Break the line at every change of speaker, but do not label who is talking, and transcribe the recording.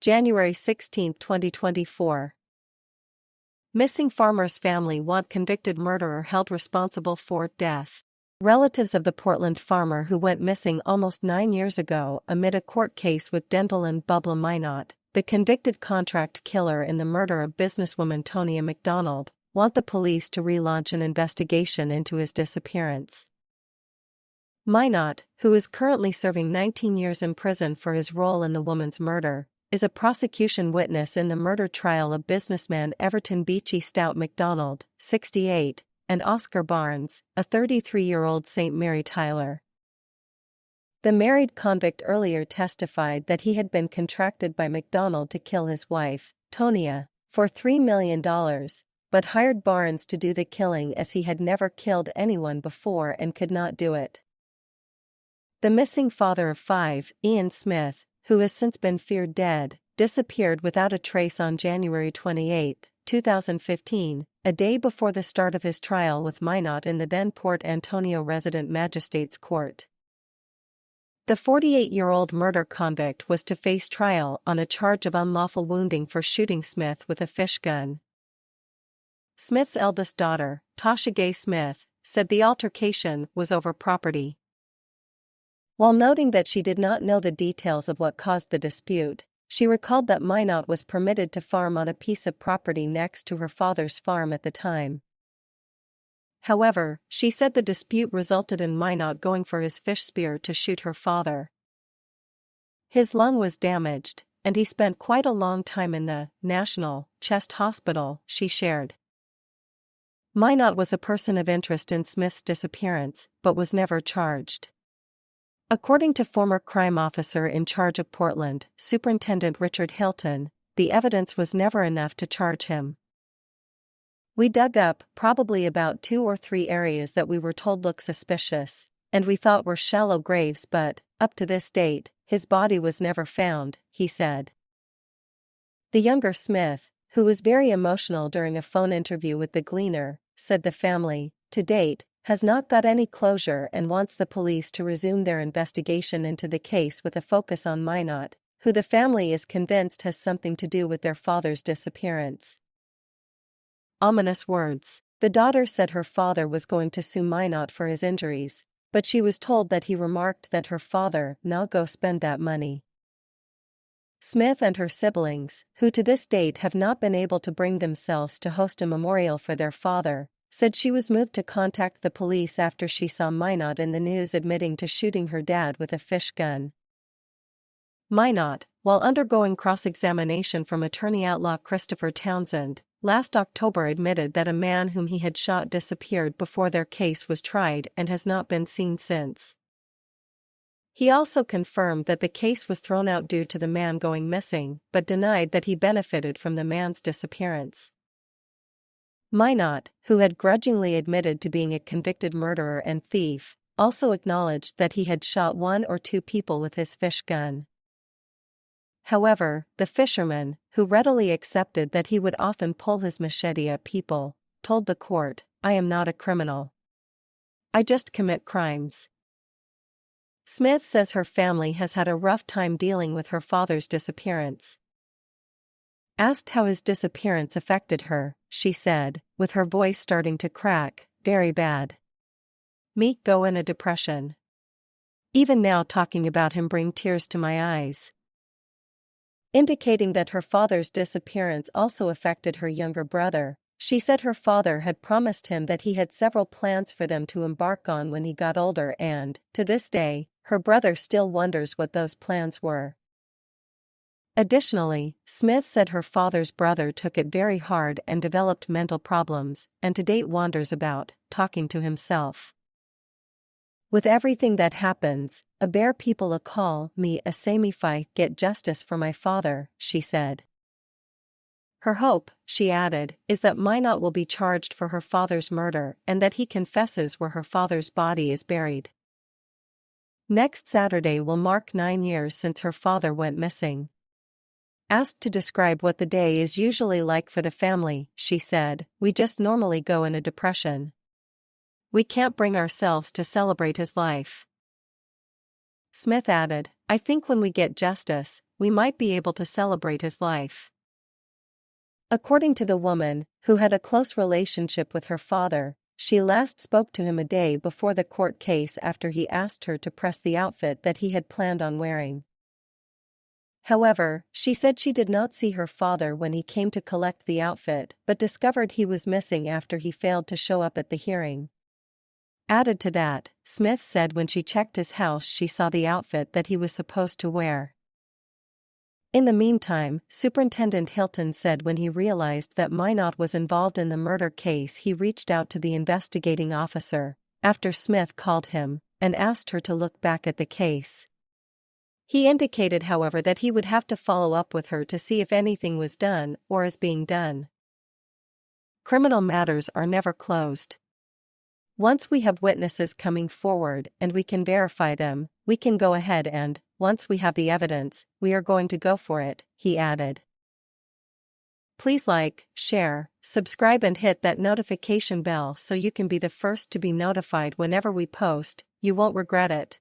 January 16, 2024. Missing farmer's family want convicted murderer held responsible for death. Relatives of the Portland farmer who went missing almost 9 years ago amid a court case with Dendelyn Bubba Minot, the convicted contract killer in the murder of businesswoman Tonia McDonald, want the police to relaunch an investigation into his disappearance. Minot, who is currently serving 19 years in prison for his role in the woman's murder, is a prosecution witness in the murder trial of businessman Everton Beachy Stout McDonald, 68, and Oscar Barnes, a 33-year-old St. Mary Tyler. The married convict earlier testified that he had been contracted by McDonald to kill his wife, Tonia, for $3 million, but hired Barnes to do the killing as he had never killed anyone before and could not do it. The missing father of 5, Ian Smith, who has since been feared dead, disappeared without a trace on January 28, 2015, a day before the start of his trial with Minot in the then Port Antonio Resident Magistrates Court. The 48-year-old murder convict was to face trial on a charge of unlawful wounding for shooting Smith with a fish gun. Smith's eldest daughter, Tasha Gay Smith, said the altercation was over property. While noting that she did not know the details of what caused the dispute, she recalled that Minot was permitted to farm on a piece of property next to her father's farm at the time. However, she said the dispute resulted in Minot going for his fish spear to shoot her father. His lung was damaged, and he spent quite a long time in the National Chest Hospital, she shared. Minot was a person of interest in Smith's disappearance, but was never charged. According to former crime officer in charge of Portland, Superintendent Richard Hilton, the evidence was never enough to charge him. We dug up probably about 2 or 3 areas that we were told looked suspicious, and we thought were shallow graves, but, up to this date, his body was never found, he said. The younger Smith, who was very emotional during a phone interview with the Gleaner, said the family, to date, has not got any closure and wants the police to resume their investigation into the case with a focus on Minot, who the family is convinced has something to do with their father's disappearance. Ominous words. The daughter said her father was going to sue Minot for his injuries, but she was told that he remarked that her father "now go spend that money." Smith and her siblings, who to this date have not been able to bring themselves to host a memorial for their father, said she was moved to contact the police after she saw Minot in the news admitting to shooting her dad with a fish gun. Minot, while undergoing cross-examination from attorney outlaw Christopher Townsend, last October admitted that a man whom he had shot disappeared before their case was tried and has not been seen since. He also confirmed that the case was thrown out due to the man going missing, but denied that he benefited from the man's disappearance. Minot, who had grudgingly admitted to being a convicted murderer and thief, also acknowledged that he had shot 1 or 2 people with his fish gun. However, the fisherman, who readily accepted that he would often pull his machete at people, told the court, "I am not a criminal. I just commit crimes." Smith says her family has had a rough time dealing with her father's disappearance. Asked how his disappearance affected her, she said, with her voice starting to crack, "Very bad. Me go in a depression. Even now talking about him bring tears to my eyes." Indicating that her father's disappearance also affected her younger brother, she said her father had promised him that he had several plans for them to embark on when he got older and, to this day, her brother still wonders what those plans were. Additionally, Smith said her father's brother took it very hard and developed mental problems, and to date wanders about, talking to himself. "With everything that happens, a bear people a call me a samify get justice for my father," she said. Her hope, she added, is that Minot will be charged for her father's murder and that he confesses where her father's body is buried. Next Saturday will mark 9 years since her father went missing. Asked to describe what the day is usually like for the family, she said, "We just normally go in a depression. We can't bring ourselves to celebrate his life." Smith added, I think when we get justice, we might be able to celebrate his life. According to the woman, who had a close relationship with her father, she last spoke to him a day before the court case after he asked her to press the outfit that he had planned on wearing. However, she said she did not see her father when he came to collect the outfit but discovered he was missing after he failed to show up at the hearing. Added to that, Smith said when she checked his house she saw the outfit that he was supposed to wear. In the meantime, Superintendent Hilton said when he realized that Minot was involved in the murder case he reached out to the investigating officer, after Smith called him, and asked her to look back at the case. He indicated, however, that he would have to follow up with her to see if anything was done or is being done. Criminal matters are never closed. Once we have witnesses coming forward and we can verify them, we can go ahead and, once we have the evidence, we are going to go for it, he added. Please like, share, subscribe and hit that notification bell so you can be the first to be notified whenever we post. You won't regret it.